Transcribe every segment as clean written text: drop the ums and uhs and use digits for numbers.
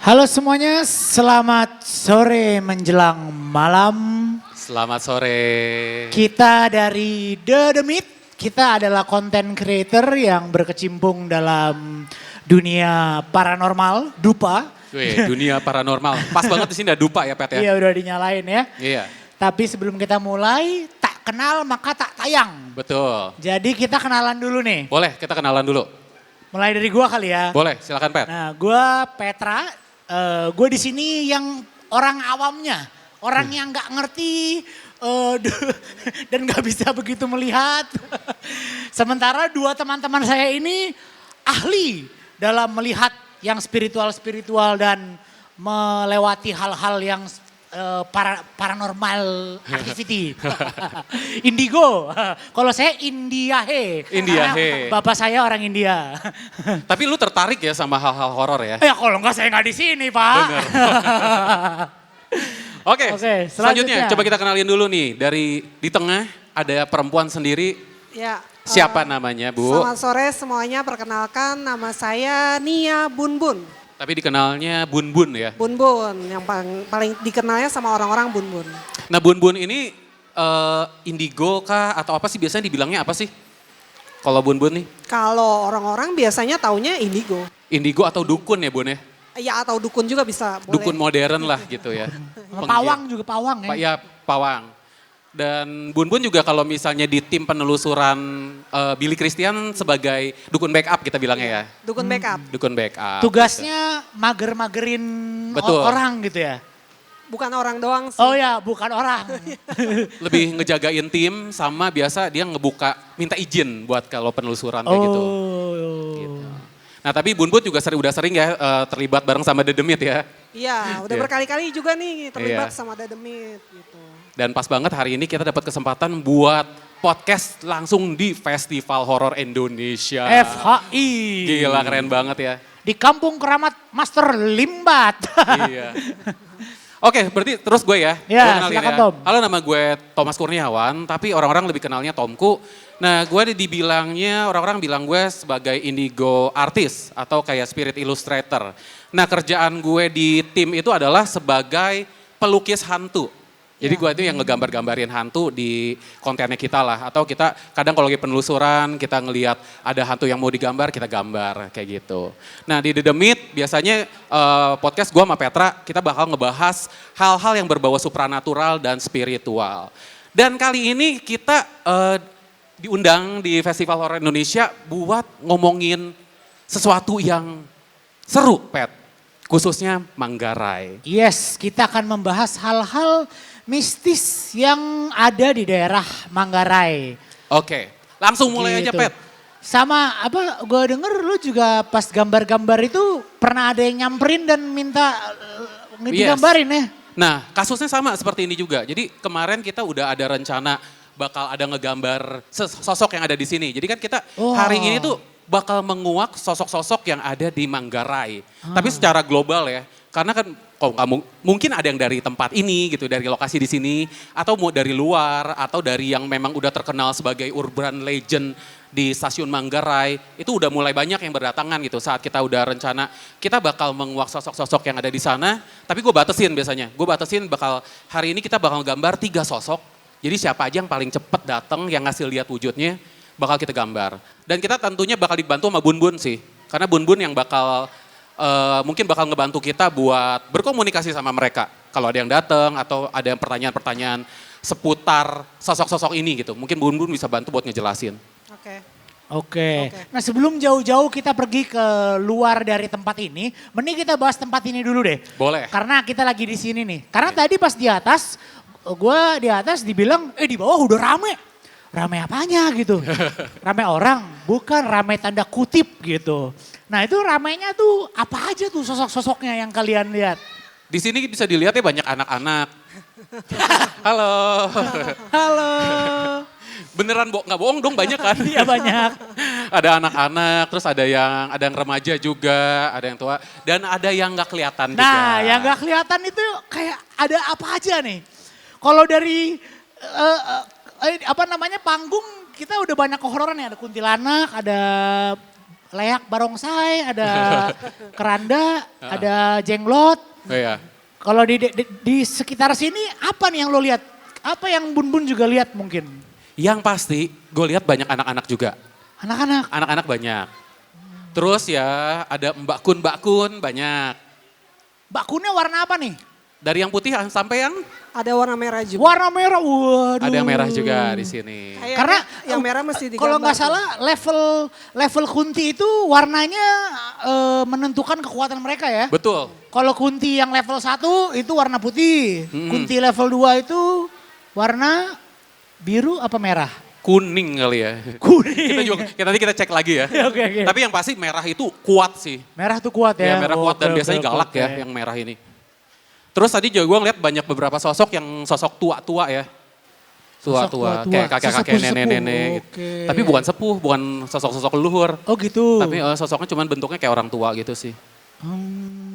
Halo semuanya, selamat sore menjelang malam. Selamat sore. Kita dari The Demit, kita adalah content creator yang berkecimpung dalam dunia paranormal, dupa. Wih, dunia paranormal. Pas banget di sini ada dupa ya, Pet ya? Iya, udah dinyalain ya. Iya. Tapi sebelum kita mulai, tak kenal maka tak tayang. Betul. Jadi kita kenalan dulu nih. Boleh kita kenalan dulu? Mulai dari gua kali ya. Boleh, silakan Pet. Nah, gua Petra, gue di sini yang orang awamnya, orang yang nggak ngerti dan nggak bisa begitu melihat. Sementara dua teman-teman saya ini ahli dalam melihat yang spiritual dan melewati hal-hal yang paranormal activity. Indigo. Kalau saya Indiahe. Indiahe. Bapak saya orang India. Tapi lu tertarik ya sama hal-hal horor ya? Ya kalau enggak saya nggak di sini, Pak. Bener. Oke, selanjutnya coba kita kenalin dulu nih. Di tengah ada perempuan sendiri. Ya. Siapa namanya, Bu? Selamat sore semuanya, perkenalkan nama saya Nia Bunbun. Tapi dikenalnya Bun-Bun ya? Bunbun, yang paling dikenalnya sama orang-orang Bunbun. Nah Bun-Bun ini indigo kah atau apa sih biasanya dibilangnya apa sih? Kalau Bun-Bun nih? Kalau orang-orang biasanya taunya indigo. Indigo atau dukun ya Bun ya? Ya atau dukun juga bisa, boleh. Dukun modern lah gitu ya. Pawang juga pawang ya. Ya pawang. Dan Bun-Bun juga kalau misalnya di tim penelusuran Billy Christian sebagai dukun backup kita bilangnya ya. Dukun backup. Dukun backup. Tugasnya mager-magerin Betul. orang gitu ya. Bukan orang doang sih. Oh ya, bukan orang. Lebih ngejagain tim sama biasa dia minta izin buat kalau penelusuran kayak gitu. Gitu. Nah tapi Bun-Bun juga udah sering ya terlibat bareng sama The Demit ya. Iya, udah Iya. berkali-kali juga nih terlibat Iya. sama The Demit gitu. Dan pas banget hari ini kita dapat kesempatan buat podcast langsung di Festival Horor Indonesia. FHI. Gila keren banget ya. Di Kampung Keramat Master Limbat. Iya. Oke, berarti terus gue ya. Ya, Gue kenalin silakan, ya. Tom. Halo, nama gue Thomas Kurniawan, tapi orang-orang lebih kenalnya Tomku. Nah, gue orang-orang bilang gue sebagai indigo artist atau kayak spirit illustrator. Nah, kerjaan gue di tim itu adalah sebagai pelukis hantu. Jadi gue itu yang ngegambar-gambarin hantu di kontennya kita lah. Atau kita kadang kalau lagi penelusuran kita ngelihat ada hantu yang mau digambar, kita gambar kayak gitu. Nah di The Demit biasanya podcast gue sama Petra kita bakal ngebahas hal-hal yang berbau supranatural dan spiritual. Dan kali ini kita diundang di Festival Horor Indonesia buat ngomongin sesuatu yang seru, Pet. Khususnya Manggarai. Yes, kita akan membahas hal-hal mistis yang ada di daerah Manggarai. Oke, langsung mulai aja Gitu. Pet. Sama apa, gue denger lu juga pas gambar-gambar itu pernah ada yang nyamperin dan minta digambarin ya? Nah kasusnya sama seperti ini juga. Jadi kemarin kita udah ada rencana bakal ada ngegambar sosok yang ada di sini. Jadi kan kita hari ini tuh bakal menguak sosok-sosok yang ada di Manggarai. Tapi secara global ya. Karena kan mungkin ada yang dari tempat ini gitu, dari lokasi di sini. Atau mau dari luar, atau dari yang memang udah terkenal sebagai urban legend di stasiun Manggarai. Itu udah mulai banyak yang berdatangan gitu saat kita udah rencana. Kita bakal menguak sosok-sosok yang ada di sana. Tapi gue batasin biasanya. Hari ini kita bakal gambar 3 sosok. Jadi siapa aja yang paling cepet datang, yang ngasih lihat wujudnya, bakal kita gambar. Dan kita tentunya bakal dibantu sama Bun-Bun sih. Karena Bun-Bun yang mungkin bakal ngebantu kita buat berkomunikasi sama mereka. Kalau ada yang datang atau ada yang pertanyaan-pertanyaan seputar sosok-sosok ini gitu. Mungkin Bun-Bun bisa bantu buat ngejelasin. Oke. Nah sebelum jauh-jauh kita pergi ke luar dari tempat ini, mending kita bahas tempat ini dulu deh. Boleh. Karena kita lagi di sini nih. Karena tadi pas di atas, gue di atas dibilang, di bawah udah rame. Rame apanya gitu? Rame orang, bukan rame tanda kutip gitu. Nah itu ramenya tuh apa aja tuh sosok-sosoknya yang kalian lihat? Di sini bisa dilihat ya banyak anak-anak. Halo. Halo. Beneran nggak bohong dong banyak kan? Iya banyak. Ada anak-anak, terus ada yang remaja juga, ada yang tua, dan ada yang nggak kelihatan juga. Nah yang gak kelihatan itu kayak ada apa aja nih? Kalau dari panggung kita udah banyak kehororan ya, ada kuntilanak, ada leak barongsai, ada keranda, ada jenglot. Oh, iya. Kalau di sekitar sini apa nih yang lo lihat? Apa yang Bun juga lihat mungkin? Yang pasti gue lihat banyak anak-anak juga. Anak-anak. Anak-anak banyak. Terus ya ada mbak kun banyak. Mbak Kunnya warna apa nih? Dari yang putih sampai yang Ada warna merah juga. Warna merah, waduh. ada yang merah juga di sini. Kayaknya Karena yang merah mesti digambar. kalau nggak tuh. salah level kunti itu warnanya menentukan kekuatan mereka ya. Betul. Kalau kunti yang level 1 itu warna putih. Kunti level 2 itu warna biru apa merah? Kuning kali ya. Kuning. Nanti kita cek lagi ya. Oke. Tapi yang pasti merah itu kuat sih. Merah tuh kuat ya. Ya merah kuat dan Oke, biasanya oke, galak oke. ya yang merah ini. Terus tadi juga gue ngeliat banyak beberapa sosok yang sosok tua-tua ya. Tua-tua, tua-tua. kayak kakek-kakek, Sesepuh-sepuh, nenek-nenek. Gitu. oke. Tapi bukan sepuh, bukan sosok-sosok leluhur. Oh gitu. Tapi sosoknya cuman bentuknya kayak orang tua gitu sih.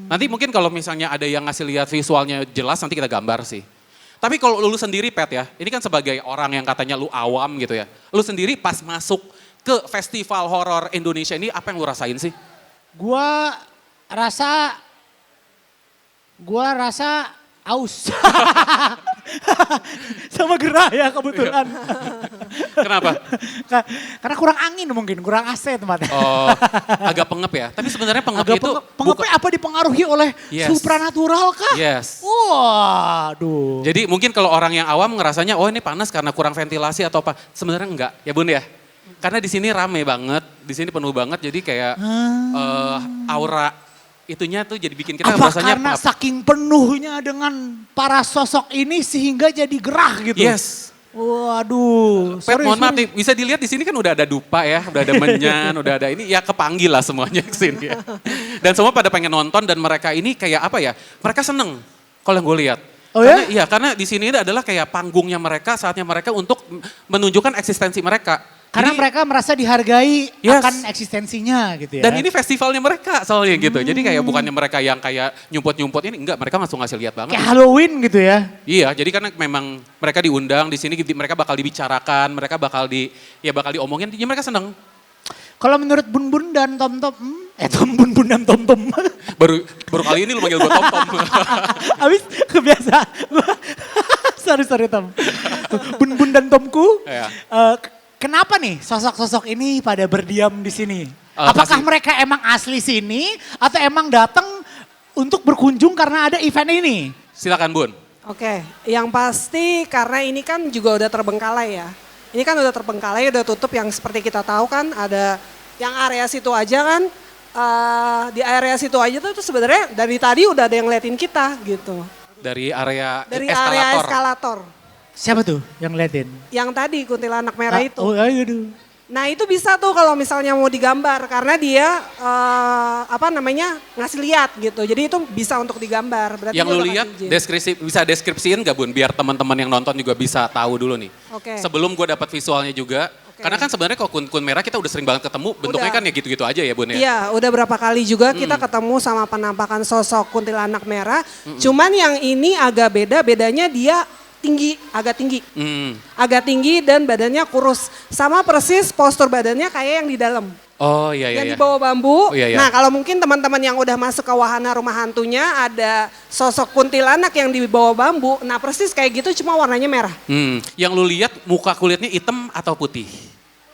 Nanti mungkin kalau misalnya ada yang ngasih lihat visualnya jelas nanti kita gambar sih. Tapi kalau lu sendiri Pet ya, ini kan sebagai orang yang katanya lu awam gitu ya. Lu sendiri pas masuk ke festival horor Indonesia ini apa yang lu rasain sih? Gua rasa aus. Sama gerah ya kebetulan. Kenapa? Karena kurang angin mungkin, kurang AC tempatnya. Oh, agak pengep ya. Tapi sebenarnya pengep Agak itu pengepnya apa dipengaruhi oleh Yes. supranatural kah? Yes. Waduh. Jadi mungkin kalau orang yang awam ngerasanya, oh ini panas karena kurang ventilasi atau apa. Sebenarnya enggak, ya Bun ya. Karena di sini rame banget, di sini penuh banget. Jadi kayak aura itunya tuh jadi bikin kita Apa rasanya karena saking penuhnya dengan para sosok ini sehingga jadi gerah gitu? Yes. Waduh. Pet, mohon maaf nih, bisa dilihat di sini kan udah ada dupa ya, udah ada menyan, udah ada ini, ya kepanggil lah semuanya ke sini ya. Dan semua pada pengen nonton dan mereka ini kayak apa ya, mereka seneng kalau yang gue lihat. Oh Karena, ya? iya, karena di sini adalah kayak panggungnya mereka, saatnya mereka untuk menunjukkan eksistensi mereka. Karena Jadi- mereka merasa dihargai Yes. akan eksistensinya gitu ya. Dan ini festivalnya mereka soalnya gitu. Jadi kayak bukannya mereka yang kayak nyumput-nyumput ini, enggak, mereka langsung ngasih lihat banget. kayak Halloween gitu ya. Iya, jadi karena memang mereka diundang di sini, mereka bakal dibicarakan, mereka bakal bakal diomongin, jadi mereka seneng. Kalau menurut Bun Bun dan Tom Tom, Bun Bun dan Tom Tom. Baru kali ini lu manggil gue Tom-Tom. Habis kebiasa. sorry Tom. Bun Bun dan Tomku. Iya. Kenapa nih sosok-sosok ini pada berdiam di sini? Apakah pasti. mereka emang asli sini atau emang datang untuk berkunjung karena ada event ini? Silakan Bun. Oke, yang pasti karena ini kan juga udah terbengkalai ya. Ini kan udah terbengkalai, udah tutup yang seperti kita tahu kan ada yang area situ aja kan. Di area situ aja tuh sebenarnya dari tadi udah ada yang ngeliatin kita gitu. Dari area Dari eskalator. area eskalator. Siapa tuh yang ngeliatin? Yang tadi kuntilanak merah itu. Oh aduh. Nah itu bisa tuh kalau misalnya mau digambar karena dia ngasih lihat gitu. Jadi itu bisa untuk digambar. Berarti Yang dia lu udah lihat kasih izin. bisa deskripsiin gak Bun? Biar teman-teman yang nonton juga bisa tahu dulu nih. Oke. Sebelum gue dapat visualnya juga. Oke. Karena kan sebenarnya kalau kun merah kita udah sering banget ketemu, bentuknya Udah. kan ya gitu-gitu aja ya Bun ya. Iya, udah berapa kali juga kita ketemu sama penampakan sosok kuntilanak merah. Cuman yang ini agak beda, bedanya dia agak tinggi. Agak tinggi dan badannya kurus. Sama persis postur badannya kayak yang di dalam. Oh iya Yang iya. di bawah bambu. Oh, iya, iya. Nah kalau mungkin teman-teman yang udah masuk ke wahana rumah hantunya ada sosok kuntilanak yang di bawah bambu. Nah persis kayak gitu cuma warnanya merah. Yang lu lihat muka kulitnya hitam atau putih?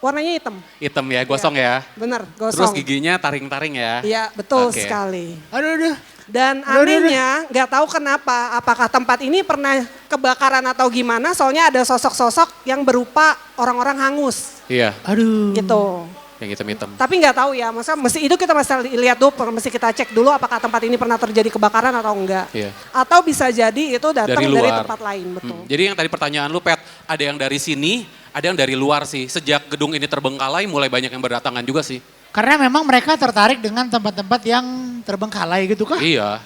Warnanya hitam. Hitam ya, gosong ya. Bener, Terus gosong. giginya taring-taring ya. Iya betul Oke. sekali. Aduh. Dan Udah. anehnya nggak tahu kenapa, apakah tempat ini pernah kebakaran atau gimana, soalnya ada sosok-sosok yang berupa orang-orang hangus Iya, Aduh. gitu. yang hitam-hitam. Tapi nggak tahu ya, maksudnya mesti itu kita mesti lihat dulu, mesti kita cek dulu apakah tempat ini pernah terjadi kebakaran atau enggak. Iya. Atau bisa jadi itu datang Dari dari luar. tempat lain, betul. Jadi yang tadi pertanyaan lu Pet, ada yang dari sini, ada yang dari luar sih. Sejak gedung ini terbengkalai mulai banyak yang berdatangan juga sih. Karena memang mereka tertarik dengan tempat-tempat yang terbengkalai gitu kah? Iya,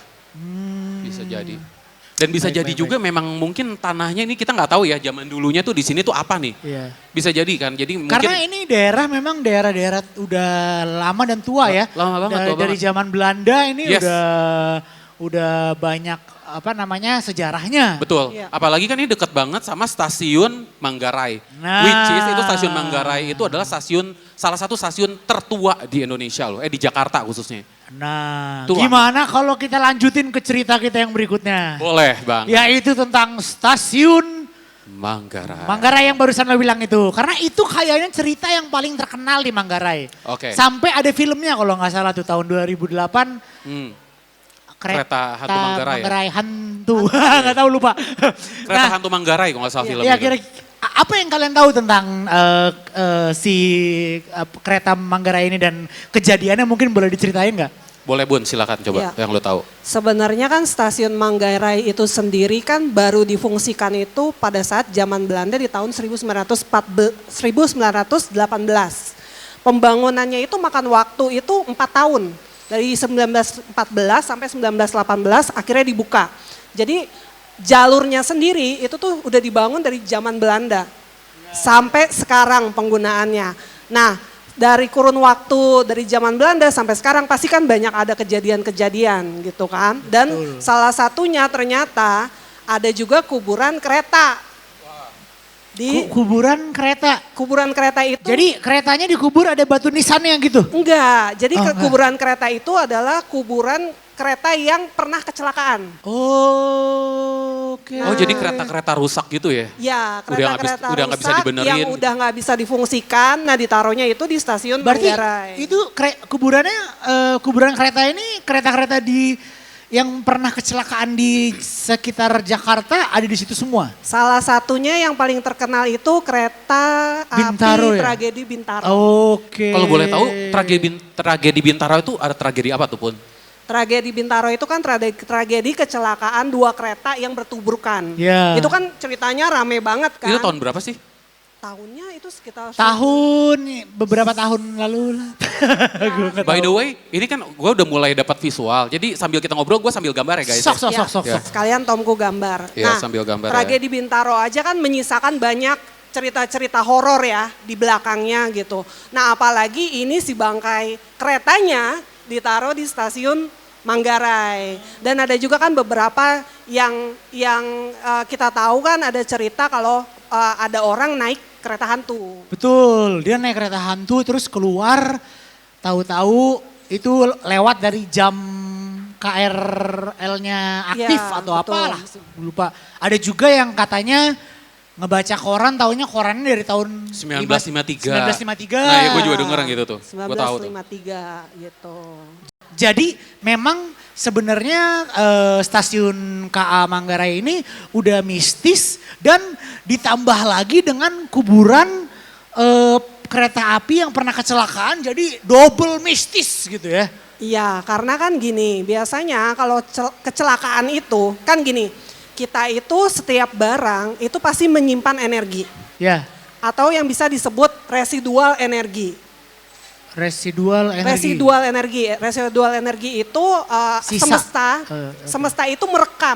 bisa jadi. Dan bisa jadi juga memang mungkin tanahnya ini kita nggak tahu ya zaman dulunya tuh di sini tuh apa nih. Iya. Bisa jadi kan, jadi mungkin. Karena ini daerah memang daerah-daerah udah lama dan tua ya. Lama banget, tua Dari banget. zaman Belanda ini Yes. udah banyak apa namanya sejarahnya. Betul. Iya. Apalagi kan ini dekat banget sama stasiun Manggarai. Nah. Which is itu stasiun Manggarai itu adalah salah satu stasiun tertua di Indonesia loh. Di Jakarta khususnya. Nah, Tua. gimana kalau kita lanjutin ke cerita kita yang berikutnya? Boleh Bang. Yaitu tentang stasiun Manggarai. Manggarai yang barusan lo bilang itu. Karena itu kayaknya cerita yang paling terkenal di Manggarai. Oke. Sampai ada filmnya kalau nggak salah tuh tahun 2008. Hmm. Kereta Hantu Manggarai ya? Manggarai Hantu, nggak tahu lupa. Kereta Hantu Manggarai kalau nggak salah film Ya itu. kira apa yang kalian tahu tentang si kereta Manggarai ini dan kejadiannya mungkin boleh diceritain nggak? Boleh Bun, silakan coba Iya. yang lo tahu. Sebenarnya kan stasiun Manggarai itu sendiri kan baru difungsikan itu pada saat zaman Belanda di tahun 1918. Pembangunannya itu makan waktu itu 4 tahun. Dari 1914 sampai 1918 akhirnya dibuka. Jadi jalurnya sendiri itu tuh udah dibangun dari zaman Belanda. Sampai sekarang penggunaannya. Nah, dari kurun waktu dari zaman Belanda sampai sekarang pasti kan banyak ada kejadian-kejadian gitu kan. Dan salah satunya ternyata ada juga kuburan kereta. Di Kuburan kereta. kuburan kereta itu Jadi keretanya dikubur ada batu nisannya gitu. enggak. Jadi Oh, enggak. kuburan kereta itu adalah kuburan kereta yang pernah kecelakaan. Oh, oke. Oh jadi kereta-kereta rusak gitu ya? Ya, Udah kereta-kereta udah nggak bisa rusak dibenerin. yang udah nggak bisa difungsikan. Nah, ditaruhnya itu di stasiun Berarti Manggarai. itu kuburannya kuburan kereta ini kereta-kereta yang pernah kecelakaan di sekitar Jakarta ada di situ semua. Salah satunya yang paling terkenal itu kereta Bintaro api ya? tragedi Bintaro. Oke. Kalau boleh tahu tragedi Bintaro itu ada tragedi apa tuh Pun? Tragedi Bintaro itu kan tragedi kecelakaan 2 kereta yang bertuburkan. Ya. Itu kan ceritanya rame banget kan. Itu tahun berapa sih? Tahunnya itu sekitar beberapa tahun lalu lah. Gua nggak By tahu. the way, ini kan gue udah mulai dapat visual. Jadi sambil kita ngobrol, gue sambil gambar ya guys. Sok, ya. sok. Ya. Sekalian Tomku gambar. Iya, sambil gambar ya. Tragedi Bintaro aja kan menyisakan banyak cerita-cerita horor ya di belakangnya gitu. Nah, apalagi ini si bangkai keretanya ditaruh di stasiun Manggarai. Dan ada juga kan beberapa yang kita tahu kan ada cerita kalau ada orang naik kereta hantu. Betul, dia naik kereta hantu terus keluar, tahu-tahu itu lewat dari jam KRL-nya aktif Iya, atau betul. apalah, lupa. Ada juga yang katanya ngebaca koran, taunya korannya dari tahun 1953. 1953. Nah ya gue juga denger yang gitu tuh. Gue tahu tuh. 1953 gitu. Jadi memang sebenarnya stasiun KA Manggarai ini udah mistis dan ditambah lagi dengan kuburan kereta api yang pernah kecelakaan jadi double mistis gitu ya. Iya, karena kan gini, biasanya kalau kecelakaan itu kan gini, kita itu setiap barang itu pasti menyimpan energi Ya, atau yang bisa disebut residual energi. residual energi. Residual energi itu Sisa. semesta itu merekam.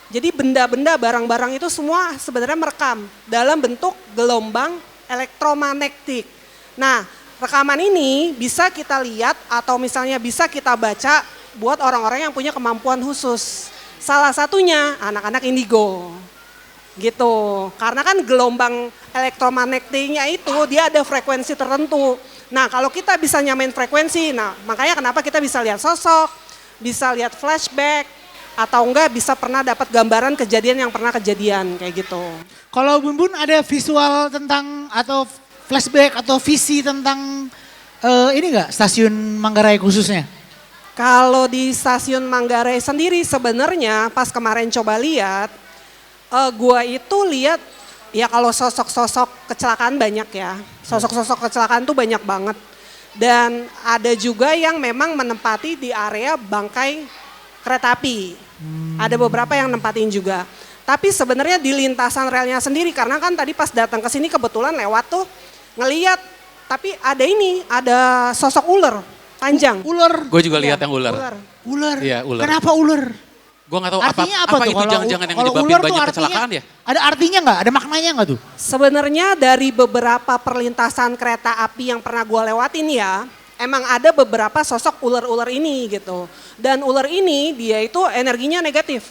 Jadi benda-benda, barang-barang itu semua sebenarnya merekam dalam bentuk gelombang elektromagnetik. Nah, rekaman ini bisa kita lihat atau misalnya bisa kita baca buat orang-orang yang punya kemampuan khusus. Salah satunya anak-anak indigo. Gitu. Karena kan gelombang elektromagnetiknya itu dia ada frekuensi tertentu. Nah, kalau kita bisa nyamain frekuensi, nah makanya kenapa kita bisa lihat sosok, bisa lihat flashback, atau enggak bisa pernah dapat gambaran kejadian yang pernah kejadian kayak gitu. Kalau Bun Bun ada visual tentang atau flashback atau visi tentang ini enggak stasiun Manggarai khususnya? Kalau di stasiun Manggarai sendiri sebenarnya pas kemarin coba lihat, gua itu lihat ya kalau sosok-sosok kecelakaan banyak ya. Sosok-sosok kecelakaan tuh banyak banget. Dan ada juga yang memang menempati di area bangkai kereta api. Ada beberapa yang nempatin juga. Tapi sebenarnya di lintasan relnya sendiri karena kan tadi pas datang ke sini kebetulan lewat tuh ngeliat. Tapi ada sosok ular panjang. Ular. Gue juga lihat Iya, yang ular. Ular. Iya, ular. Kenapa ular? Gue gak tahu Artinya apa tuh? itu Kalau- jangan-jangan yang kalau nyebabin ular tuh banyak artinya- kecelakaan ya? Ada artinya nggak? Ada maknanya nggak tuh? Sebenarnya dari beberapa perlintasan kereta api yang pernah gue lewatin ya, emang ada beberapa sosok ular-ular ini gitu. Dan ular ini dia itu energinya negatif.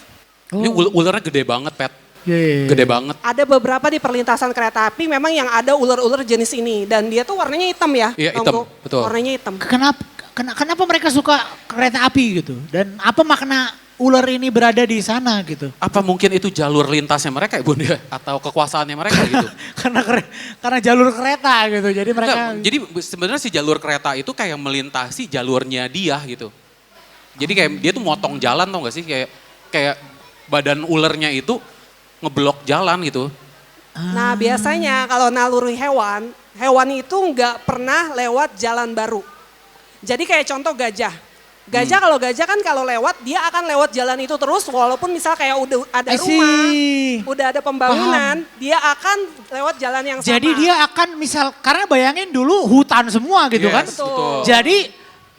Ini ularnya gede banget, Pet. Iya. Gede banget. Ada beberapa di perlintasan kereta api memang yang ada ular-ular jenis ini. Dan dia tuh warnanya hitam ya. Iya, hitam, Tonggo. betul. Warnanya hitam. Kenapa mereka suka kereta api gitu? Dan apa makna ular ini berada di sana gitu? Apa mungkin itu jalur lintasnya mereka ya Bun ya? Atau kekuasaannya mereka gitu? karena jalur kereta gitu. Jadi mereka Enggak, jadi sebenarnya si jalur kereta itu kayak melintasi jalurnya dia gitu. Jadi kayak dia tuh motong jalan tau gak sih? Kayak badan ulernya itu ngeblok jalan gitu. Nah biasanya kalau naluri hewan itu nggak pernah lewat jalan baru. Jadi kayak contoh gajah. Kalau gajah kan kalau lewat dia akan lewat jalan itu terus walaupun misal kayak udah ada rumah, udah ada pembangunan, dia akan lewat jalan yang sama. Jadi dia akan karena bayangin dulu hutan semua gitu kan. Betul. Jadi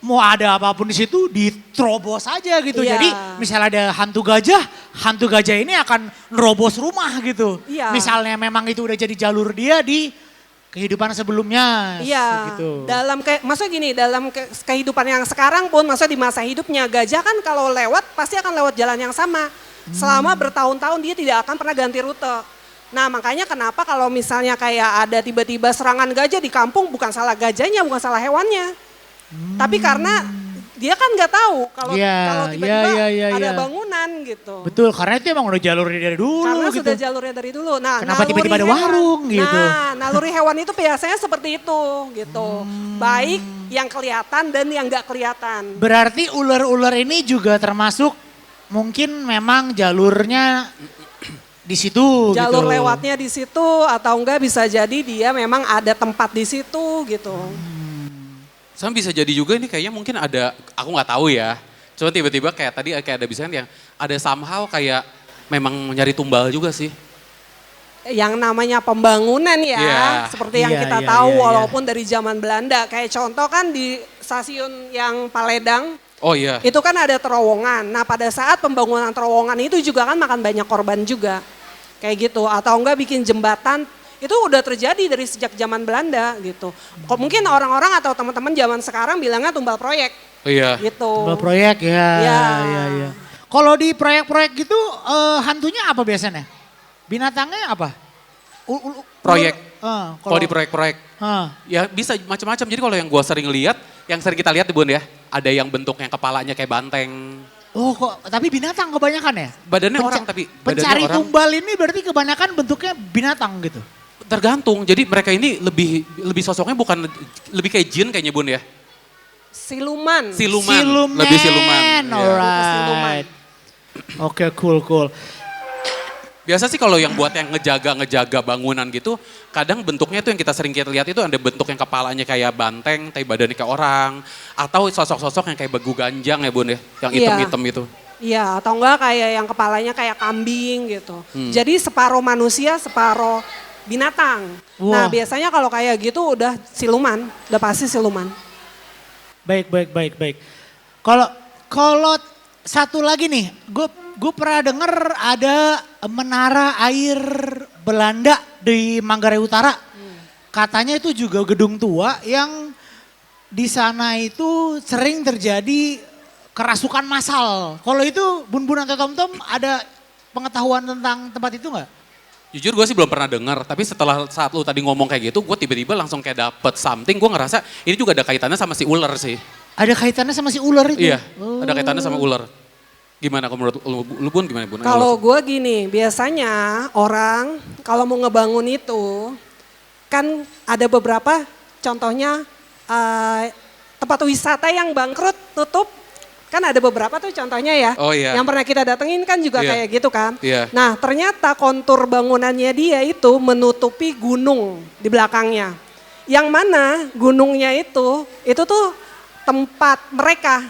mau ada apapun di situ diterobos aja gitu. Iya. Jadi misal ada hantu gajah ini akan nerobos rumah gitu. Iya. Misalnya memang itu udah jadi jalur dia di kehidupan sebelumnya. Iya, Gitu. maksudnya gini, dalam kehidupan yang sekarang pun, maksudnya di masa hidupnya, gajah kan kalau lewat pasti akan lewat jalan yang sama. Selama bertahun-tahun dia tidak akan pernah ganti rute. Nah makanya kenapa kalau misalnya kayak ada tiba-tiba serangan gajah di kampung, bukan salah gajahnya, bukan salah hewannya. Tapi karena dia kan nggak tahu kalau tiba-tiba ada bangunan gitu. Betul, karena itu emang udah jalurnya dari dulu Karena gitu. sudah jalurnya dari dulu. Nah, Kenapa tiba-tiba ada warung gitu? Nah, naluri hewan itu biasanya seperti itu gitu. Baik yang kelihatan dan yang nggak kelihatan. Berarti ular-ular ini juga termasuk mungkin memang jalurnya di situ Jalur gitu. lewatnya di situ atau enggak bisa jadi dia memang ada tempat di situ gitu. Sama bisa jadi juga ini kayaknya mungkin ada, aku nggak tahu ya. Cuma tiba-tiba kayak tadi kayak ada bisa yang ada somehow kayak memang nyari tumbal juga sih. Yang namanya pembangunan ya, Iya. seperti yang kita tahu walaupun dari zaman Belanda. Kayak contoh kan di stasiun yang Paledang, Oh iya. itu kan ada terowongan. Nah pada saat pembangunan terowongan itu juga kan makan banyak korban juga. Kayak gitu, atau enggak bikin jembatan, itu udah terjadi dari sejak zaman Belanda gitu. Kok mungkin orang-orang atau teman-teman zaman sekarang bilangnya tumbal proyek. Oh iya. Gitu. Tumbal proyek ya. Ya. Ya. Kalau di proyek-proyek gitu hantunya apa biasanya? Binatangnya apa? Proyek. Kalau Kalau di proyek-proyek. Ya bisa macam-macam. Jadi kalau yang gua sering lihat, yang sering kita lihat di Bun ya, ada yang bentuknya kepalanya kayak banteng. Oh kok, tapi binatang kebanyakan ya? Badannya orang tapi badannya Pencari orang. tumbal ini berarti kebanyakan bentuknya binatang gitu? Tergantung. Jadi mereka ini lebih sosoknya bukan lebih kayak jin kayaknya Bun ya. Siluman. Siluman. Lebih siluman. Iya. Alright. Oke, cool. Biasa sih kalau yang buat yang ngejaga bangunan gitu, kadang bentuknya itu yang kita sering lihat itu ada bentuk yang kepalanya kayak banteng, tapi badannya kayak orang, atau sosok-sosok yang kayak begu ganjang ya Bun ya, yang hitam-hitam itu. Iya, atau enggak kayak yang kepalanya kayak kambing gitu. Jadi separuh manusia, separuh binatang. Nah Wah. biasanya kalau kayak gitu udah siluman, udah pasti siluman. Baik. Kalau satu lagi nih, gue pernah denger ada menara air Belanda di Manggarai Utara. Katanya itu juga gedung tua yang di sana itu sering terjadi kerasukan massal. Kalau itu Bun-Bun atau Tom-Tom ada pengetahuan tentang tempat itu nggak? Jujur gue sih belum pernah dengar, tapi setelah saat lu tadi ngomong kayak gitu, gue tiba-tiba langsung kayak dapet something, gue ngerasa ini juga ada kaitannya sama si ular sih. Ada kaitannya sama si ular itu? Iya, ada kaitannya sama ular. Gimana kalau menurut lu Bun, gimana Bun? Kalau gue gini, biasanya orang kalau mau ngebangun itu kan ada beberapa contohnya tempat wisata yang bangkrut tutup. Kan ada beberapa tuh contohnya ya. Oh iya. Yang pernah kita datengin kan juga Iya. kayak gitu kan. Iya. Nah ternyata kontur bangunannya dia itu menutupi gunung di belakangnya. Yang mana gunungnya itu tuh tempat mereka.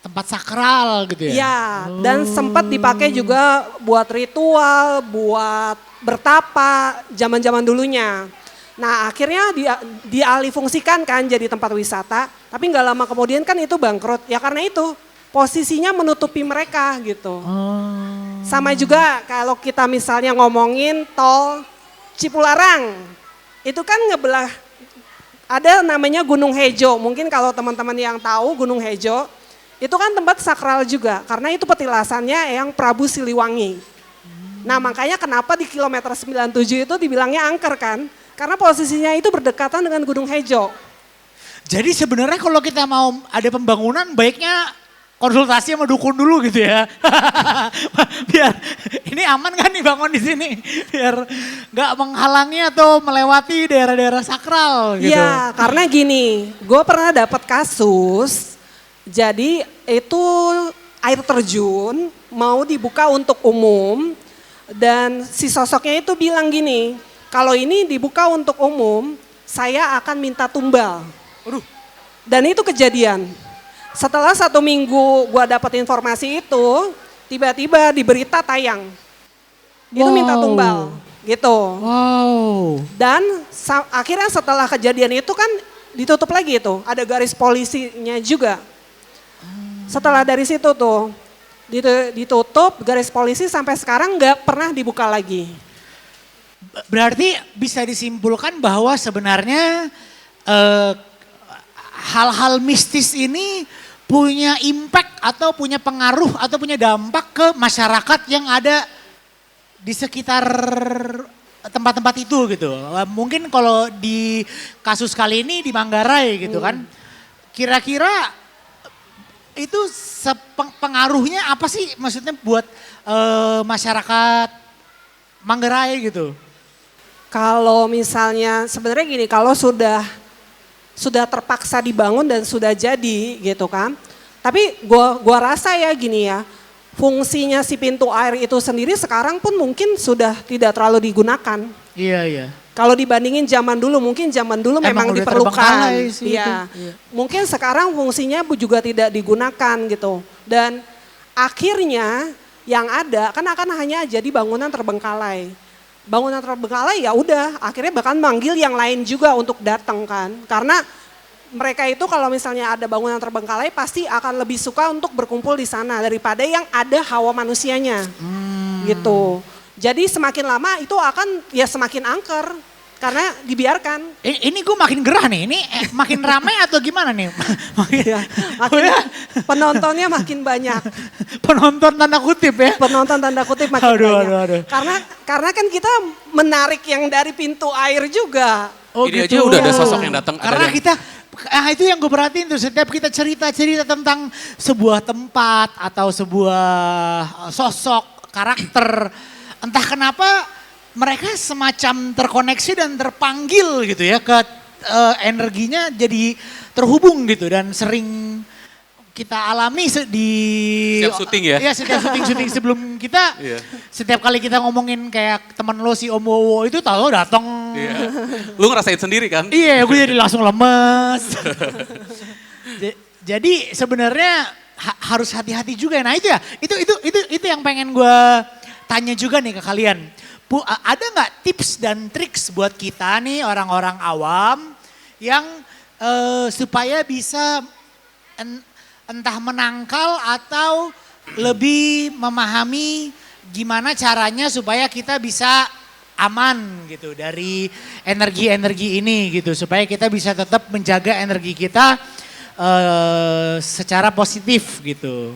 Tempat sakral gitu ya? Iya, dan sempat dipakai juga buat ritual, buat bertapa zaman-zaman dulunya. Nah akhirnya dialihfungsikan kan jadi tempat wisata, tapi nggak lama kemudian kan itu bangkrut. Ya karena itu posisinya menutupi mereka gitu. Sama juga kalau kita misalnya ngomongin tol Cipularang, itu kan ngebelah ada namanya Gunung Hejo. Mungkin kalau teman-teman yang tahu Gunung Hejo, itu kan tempat sakral juga. Karena itu petilasannya yang Prabu Siliwangi. Nah makanya kenapa di kilometer 97 itu dibilangnya angker kan. Karena posisinya itu berdekatan dengan Gunung Hejo. Jadi sebenarnya kalau kita mau ada pembangunan baiknya konsultasi sama dukun dulu gitu ya. Biar ini aman kan nih bangun di sini. Biar nggak menghalangi atau melewati daerah-daerah sakral gitu. Iya, karena gini, gue pernah dapat kasus. Jadi itu air terjun mau dibuka untuk umum dan si sosoknya itu bilang gini, kalau ini dibuka untuk umum, saya akan minta tumbal. Dan itu kejadian. Setelah 1 minggu gue dapat informasi itu, tiba-tiba di berita tayang. Itu minta tumbal, gitu. Wow. Dan akhirnya setelah kejadian itu kan ditutup lagi itu, ada garis polisinya juga. Setelah dari situ tuh, ditutup garis polisi sampai sekarang nggak pernah dibuka lagi. Berarti bisa disimpulkan bahwa sebenarnya hal-hal mistis ini punya impact atau punya pengaruh atau punya dampak ke masyarakat yang ada di sekitar tempat-tempat itu gitu. Mungkin kalau di kasus kali ini di Manggarai gitu kan. Kira-kira itu pengaruhnya apa sih maksudnya buat masyarakat Manggarai gitu? Kalau misalnya sebenarnya gini, kalau sudah terpaksa dibangun dan sudah jadi gitu kan. Tapi gua rasa ya gini ya, fungsinya si pintu air itu sendiri sekarang pun mungkin sudah tidak terlalu digunakan. Iya, iya. Kalau dibandingin zaman dulu, mungkin zaman dulu memang udah diperlukan. terbengkalai sih Iya. itu. Iya. Mungkin sekarang fungsinya juga tidak digunakan gitu. Dan akhirnya yang ada kan akan hanya jadi bangunan terbengkalai. Bangunan terbengkalai ya udah, akhirnya bahkan manggil yang lain juga untuk datang kan. Karena mereka itu kalau misalnya ada bangunan terbengkalai pasti akan lebih suka untuk berkumpul di sana daripada yang ada hawa manusianya. Gitu. Jadi semakin lama itu akan ya semakin angker karena dibiarkan. Ini gue makin gerah nih, ini makin ramai atau gimana nih? Makin penontonnya makin banyak. Penonton tanda kutip ya? Penonton tanda kutip makin Aduh, banyak. aduh. Karena kan kita menarik yang dari pintu air juga. Oh Ini gitu. aja udah ada sosok yang datang. Karena kita, itu yang gue perhatiin tuh setiap kita cerita-cerita tentang sebuah tempat atau sebuah sosok, karakter. Entah kenapa mereka semacam terkoneksi dan terpanggil gitu ya ke energinya jadi terhubung gitu dan sering kita alami di Setiap syuting ya? Iya setiap syuting sebelum kita Iya. setiap kali kita ngomongin kayak temen lo si Om Wowo itu tahu datang. Iya. Lu ngerasain sendiri kan? Iya gue jadi langsung lemes. Jadi sebenarnya harus hati-hati juga. Nah itu ya itu yang pengen gue tanya juga nih ke kalian. Ada nggak tips dan triks buat kita nih orang-orang awam yang supaya bisa entah menangkal atau lebih memahami gimana caranya supaya kita bisa aman gitu dari energi-energi ini gitu. Supaya kita bisa tetap menjaga energi kita secara positif gitu.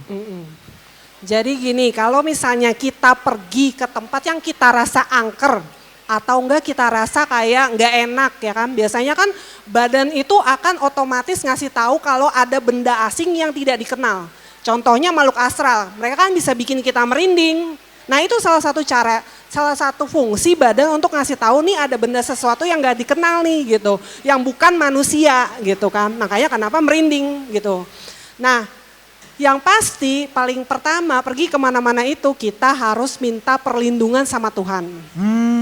Jadi gini, kalau misalnya kita pergi ke tempat yang kita rasa angker atau enggak kita rasa kayak enggak enak ya kan. Biasanya kan badan itu akan otomatis ngasih tahu kalau ada benda asing yang tidak dikenal. Contohnya makhluk astral, mereka kan bisa bikin kita merinding. Nah itu salah satu fungsi badan untuk ngasih tahu nih ada benda sesuatu yang enggak dikenal nih gitu. Yang bukan manusia gitu kan, makanya kenapa merinding gitu. Nah yang pasti paling pertama pergi kemana-mana itu kita harus minta perlindungan sama Tuhan.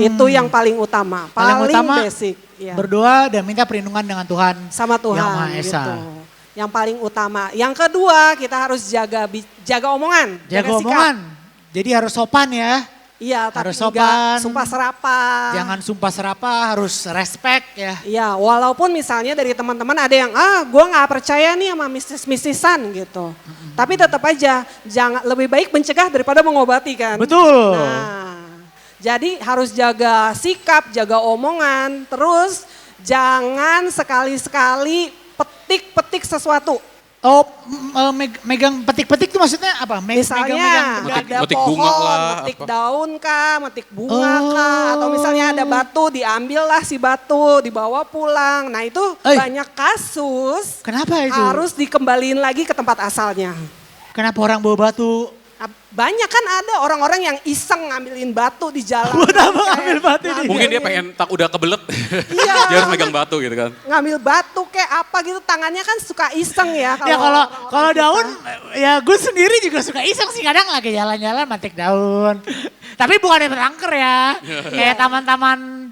Itu yang paling utama, paling utama, basic. Ya. Berdoa dan minta perlindungan dengan Tuhan. Sama Tuhan Yang Maha Esa. gitu. Yang paling utama. Yang kedua kita harus jaga omongan. Jaga sikap. omongan. Jadi harus sopan ya. Iya, tapi Harus enggak sopan. sumpah serapah. Jangan sumpah serapah, harus respect ya. Iya, walaupun misalnya dari teman-teman ada yang gue nggak percaya nih sama mistis-mistisan gitu. Tapi tetap aja jangan, lebih baik mencegah daripada mengobati kan. Betul. Nah, jadi harus jaga sikap, jaga omongan, terus jangan sekali-sekali petik-petik sesuatu. Oh, megang petik-petik itu maksudnya apa? Misalnya Megang-megang ada Metik pohon, bunga lah, metik apa. daun kah, metik bunga kah, atau misalnya ada batu, diambillah si batu, dibawa pulang. Nah itu banyak kasus Kenapa itu? harus dikembaliin lagi ke tempat asalnya. Kenapa orang bawa batu? Nah, banyak kan ada orang-orang yang iseng ngambilin batu di jalan. Buat apa ngambil batu di Mungkin dia pengen udah kebelet, Iya. dia harus megang batu gitu kan. Ngambil batu kayak apa gitu, tangannya kan suka iseng ya. Ya kalau orang-orang daun, kita. ya gue sendiri juga suka iseng sih kadang lagi jalan-jalan metik daun. Tapi bukan yang berangker ya, kayak taman-taman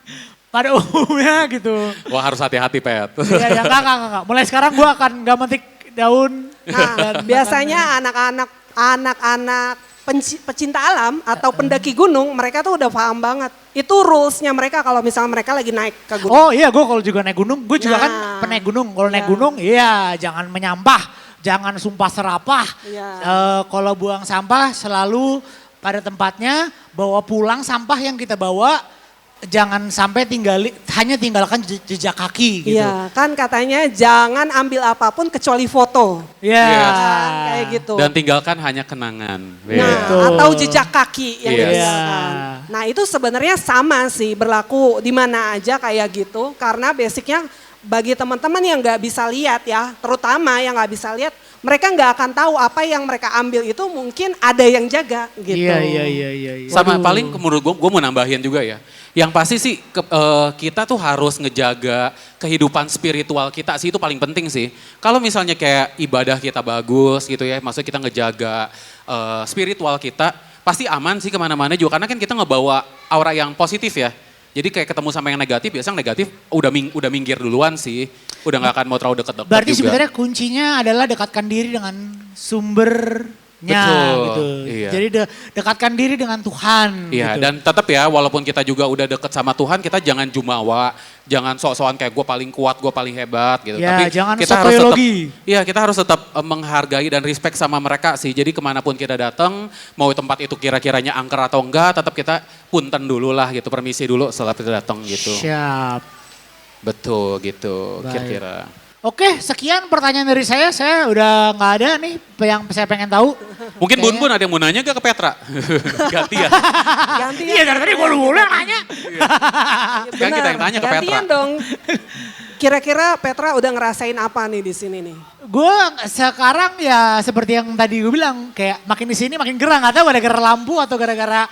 pada umumnya gitu. Wah harus hati-hati Pet. Iya, ya enggak. Mulai sekarang gue akan gak metik daun. Nah, biasanya anak-anak pecinta alam atau pendaki gunung, mereka tuh udah paham banget. Itu rulesnya mereka kalau misalnya mereka lagi naik ke gunung. Oh iya, gue kalau juga naik gunung, gue juga kan Nah, penaik gunung. Kalau naik iya. gunung, iya jangan menyampah, jangan sumpah serapah. Iya. Kalau buang sampah selalu pada tempatnya, bawa pulang sampah yang kita bawa, jangan sampai hanya tinggalkan jejak kaki gitu. Iya, kan katanya jangan ambil apapun kecuali foto. Iya. Yes. Kan, kayak gitu. Dan tinggalkan hanya kenangan. Nah, Betul. atau jejak kaki yang Yes. ditinggalkan. Nah, itu sebenarnya sama sih, berlaku di mana aja kayak gitu. Karena basicnya bagi teman-teman yang nggak bisa lihat ya, terutama yang nggak bisa lihat, mereka nggak akan tahu apa yang mereka ambil itu mungkin ada yang jaga gitu. Iya. Sama Waduh. paling menurut gue mau nambahin juga ya. Yang pasti sih kita tuh harus ngejaga kehidupan spiritual kita sih, itu paling penting sih. Kalau misalnya kayak ibadah kita bagus gitu ya, maksudnya kita ngejaga spiritual kita, pasti aman sih kemana-mana juga. Karena kan kita ngebawa aura yang positif ya. Jadi kayak ketemu sama yang negatif, biasanya negatif udah minggir duluan sih. Udah gak akan mau terlalu deket-deket Berarti juga. sebenarnya kuncinya adalah dekatkan diri dengan sumbernya Betul, gitu. iya. Jadi dekatkan diri dengan Tuhan. Iya, gitu. dan tetap ya walaupun kita juga udah deket sama Tuhan, kita jangan jumawa, jangan sok-sokan kayak gue paling kuat, gue paling hebat gitu. Ya, jangan kita harus tetap, sotoologi. iya kita harus tetap menghargai dan respect sama mereka sih. Jadi kemanapun kita datang, mau tempat itu kira-kiranya angker atau enggak, tetap kita punten dulu lah gitu, permisi dulu setelah kita datang gitu. Siap. Betul gitu, Baik. kira-kira. Oke, sekian pertanyaan dari saya. Saya udah nggak ada nih yang saya pengen tahu. Mungkin Kayaknya- Bun-Bun ada yang mau nanya gak ke Petra? Gantian. Gantian. Iya, dari tadi gue dulu yang nanya. Sekarang kita yang tanya ke Petra. Gantian dong. Kira-kira Petra udah ngerasain apa nih di sini nih? Gue sekarang ya seperti yang tadi gue bilang, kayak makin di sini makin gerah, nggak tahu gara-gara lampu atau gara-gara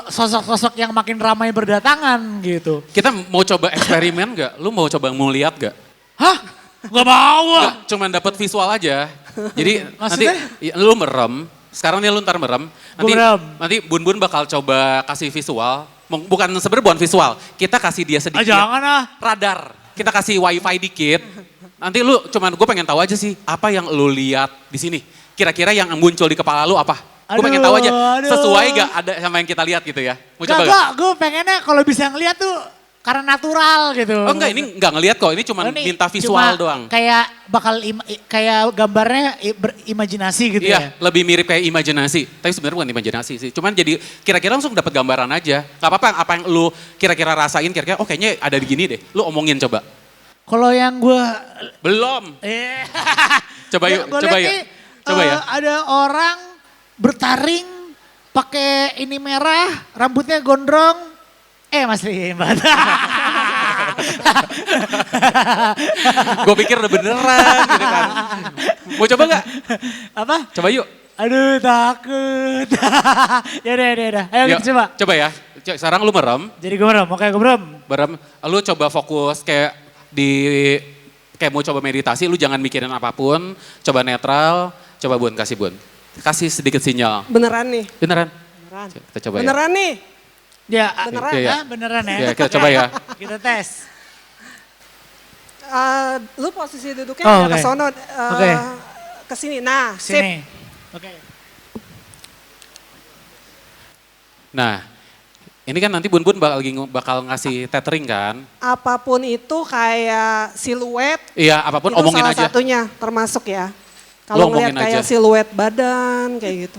sosok-sosok yang makin ramai berdatangan gitu. Kita mau coba eksperimen gak? Lu mau coba mau lihat gak? Hah? Gak mau. Nggak, cuman dapat visual aja. Jadi nanti Maksudnya? ya, lu merem, sekarang nih lu ntar merem. Nanti, merem. nanti Bun-Bun bakal coba kasih visual. Bukan sebenarnya bukan visual, kita kasih dia sedikit. Jangan ah. Radar, kita kasih wifi dikit. Nanti lu cuman gue pengen tahu aja sih apa yang lu lihat di sini. Kira-kira yang muncul di kepala lu apa? Gue pengen tahu aja Aduh. sesuai gak ada sama yang kita lihat gitu ya. Mau coba gak? Gak, gue pengennya kalau bisa ngeliat tuh karena natural gitu. Oh enggak, ini enggak ngelihat kok. Ini cuman Oh, ini minta visual cuma doang. Kayak bakal kayak gambarnya berimajinasi gitu Iya, ya. lebih mirip kayak imajinasi. Tapi sebenarnya bukan imajinasi sih. Cuman jadi kira-kira langsung dapat gambaran aja. Gak apa-apa, apa yang lu kira-kira rasain, kira-kira oh kayaknya ada di gini deh. Lu omongin coba. Kalau yang gue Belum. Coba yuk, Gua coba lihat yuk. nih, Coba ya. Ada orang bertaring pakai ini merah, rambutnya gondrong. Mas Limbat. Gue pikir udah beneran gitu kan. Mau coba gak? Apa? Coba yuk. Aduh takut. Yaudah. Ayo Yuk, kita coba. Coba ya. Sekarang lu merem. Jadi gue merem, oke gue merem. Merem. Lu coba fokus kayak kayak mau coba meditasi. Lu jangan mikirin apapun. Coba netral. Coba Bun, kasih Bun. Kasih sedikit sinyal. Beneran nih? Beneran? Beneran. Kita coba ya. Beneran nih? Ya, Beneran ya? beneran ya. Ya, kita coba ya. Kita tes. Lu posisi duduknya Oh, ke oke. sono, Oke. ke sini. Nah, Sini. sip. Oke. Nah, ini kan nanti Bun-Bun bakal ngasih tethering kan? Apapun itu kayak siluet, Iya, apapun itu omongin salah aja. satunya termasuk ya. Lo Kalau omongin ngeliat kayak aja. siluet badan kayak gitu.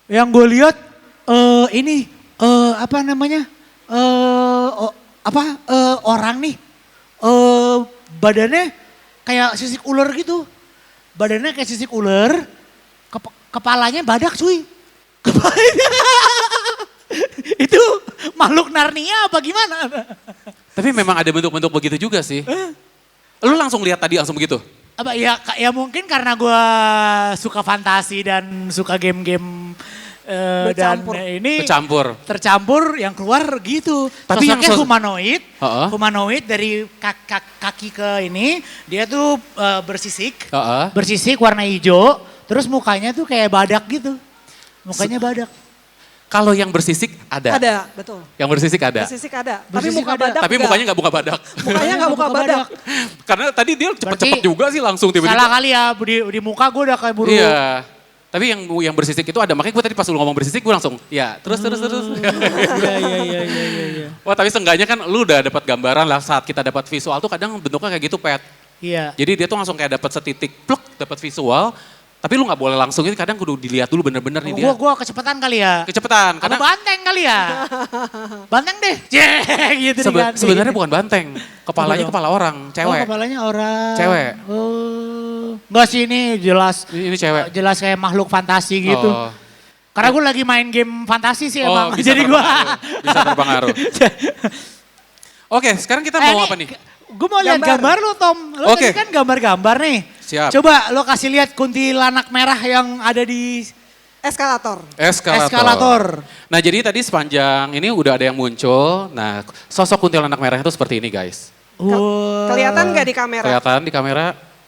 Yang gue lihat ini apa namanya? Orang nih badannya kayak sisik ular gitu. Badannya kayak sisik ular, kepalanya badak cuy. Kepalanya. Itu makhluk Narnia apa gimana? Tapi memang ada bentuk-bentuk begitu juga sih. Lu langsung lihat tadi langsung begitu? Apa ya mungkin karena gue suka fantasi dan suka game-game dan ini tercampur yang keluar gitu. Tapi sosoknya yang humanoid, humanoid dari kaki ke ini dia tuh bersisik, bersisik warna hijau, terus mukanya tuh kayak badak gitu, mukanya badak. Kalau yang bersisik ada? Ada, betul. Yang bersisik ada? Bersisik ada, Bersisik tapi muka ada. badak Tapi mukanya nggak buka badak? Mukanya nggak buka badak. Karena tadi dia cepet-cepet juga sih langsung tiba-tiba. Salah kali ya, di muka gue udah kayak buru. Iya. Tapi yang bersisik itu ada, makanya gue tadi pas lu ngomong bersisik gue langsung, ya terus. Iya. Wah tapi seenggaknya kan lu udah dapat gambaran lah saat kita dapat visual tuh kadang bentuknya kayak gitu Pet. Iya. Jadi dia tuh langsung kayak dapat setitik pluk, dapat visual, tapi lu nggak boleh langsung itu kadang kudu dilihat dulu bener-bener nih dia. Gua kecepatan kali ya. Kecepatan. Karena banteng kali ya. Banteng deh. Gitu diganti. Sebenarnya bukan banteng, kepalanya kepala orang, cewek. Oh kepalanya orang. Cewek. Oh. Enggak sih ini jelas. Ini cewek. Jelas kayak makhluk fantasi gitu. Oh. Karena gue lagi main game fantasi sih emang. Bisa Jadi gue. Bisa terpengaruh. Oke, sekarang kita mau apa nih? Gue mau lihat gambar lo Tom. Lo tadi kan gambar-gambar nih. Siap. Coba lo kasih lihat kuntilanak merah yang ada di eskalator. Nah jadi tadi sepanjang ini udah ada yang muncul. Nah sosok kuntilanak merah itu seperti ini guys. Kelihatan nggak di kamera? Kelihatan di kamera.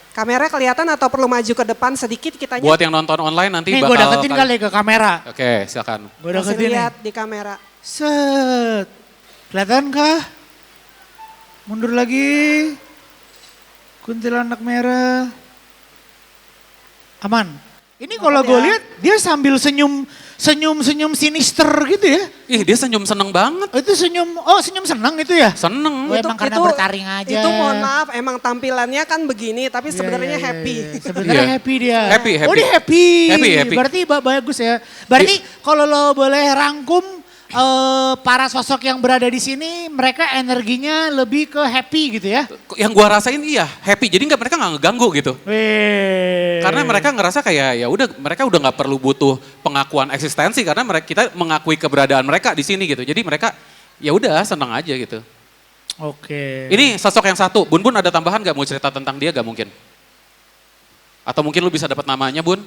Kamera kelihatan atau perlu maju ke depan sedikit kitanya? Buat yang nonton online nanti nih, bakal. Gue deketin kali ke kamera. Oke silakan. Gue deketin lihat di kamera. Set. Kelihatan kah? Mundur lagi. Kuntilanak merah. Aman. Ini kalau gue lihat dia sambil senyum sinister gitu ya. Ih dia senyum seneng banget. Itu senyum senang itu ya? Seneng. Emang karena bertaring aja. Itu mohon maaf emang tampilannya kan begini tapi sebenarnya happy. Sebenarnya happy dia. Happy. Oh dia happy. Happy. Berarti bagus ya. Berarti kalau lo boleh rangkum para sosok yang berada di sini mereka energinya lebih ke happy gitu ya? Yang gua rasain iya happy, jadi mereka nggak ngeganggu gitu. Karena mereka ngerasa kayak ya udah mereka udah nggak perlu butuh pengakuan eksistensi karena kita mengakui keberadaan mereka di sini gitu. Jadi mereka ya udah senang aja gitu. Oke. Ini sosok yang satu, Bun ada tambahan nggak mau cerita tentang dia gak mungkin? Atau mungkin lu bisa dapat namanya Bun?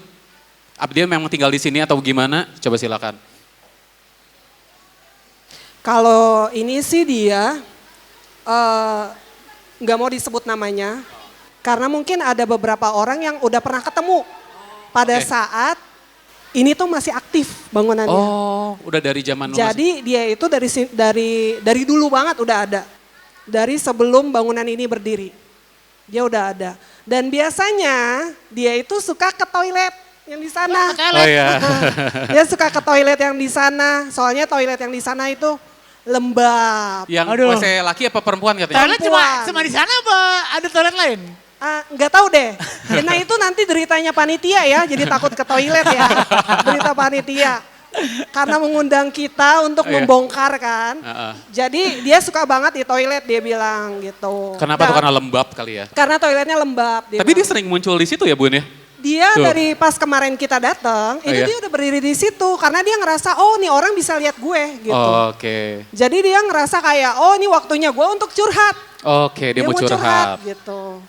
Apa dia memang tinggal di sini atau gimana? Coba silakan. Kalau ini sih dia nggak mau disebut namanya karena mungkin ada beberapa orang yang udah pernah ketemu pada saat ini tuh masih aktif bangunannya. Oh, udah dari zaman. Jadi dia itu dari dulu banget udah ada. Dari sebelum bangunan ini berdiri. Dia udah ada. Dan biasanya dia itu suka ke toilet yang di sana. Oh iya. Dia suka ke toilet yang di sana. Soalnya toilet yang di sana itu lembab. Yang WC laki apa perempuan katanya? Toilet cuma di sana apa ada toilet lain? Nggak tahu deh. Nah itu nanti deritanya panitia ya, jadi takut ke toilet ya. Derita panitia. Karena mengundang kita untuk membongkar kan. Jadi dia suka banget di toilet dia bilang gitu. Kenapa tuh karena lembab kali ya? Karena toiletnya lembab. Tapi dia sering muncul di situ ya Bun ya? Dia dari pas kemarin kita datang, dia udah berdiri di situ karena dia ngerasa oh nih orang bisa lihat gue gitu. Oke. Jadi dia ngerasa kayak oh ini waktunya gue untuk curhat. Oke, dia mau curhat gitu.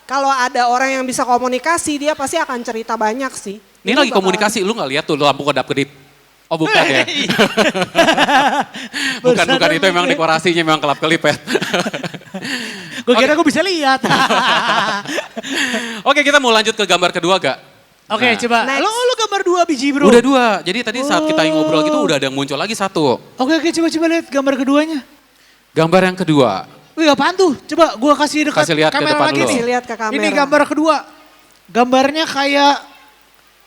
Kalau ada orang yang bisa komunikasi dia pasti akan cerita banyak sih. Ini lagi komunikasi, lu gak lihat tuh lampu kedap-kedip. Oh bukan ya? bukan itu emang dekorasinya memang kelap-kelip ya. Gue kira gue bisa lihat. Oke kita mau lanjut ke gambar kedua gak? Oke coba, lo gambar 2 biji bro? Udah 2, jadi tadi saat kita ngobrol gitu udah ada yang muncul lagi 1. Oke coba lihat gambar keduanya. Gambar yang kedua. Wih apaan tuh? Coba gue kasih dekat lihat ke depan lagi dulu. nih. Lihat ke kamera. Ini gambar kedua. Gambarnya kayak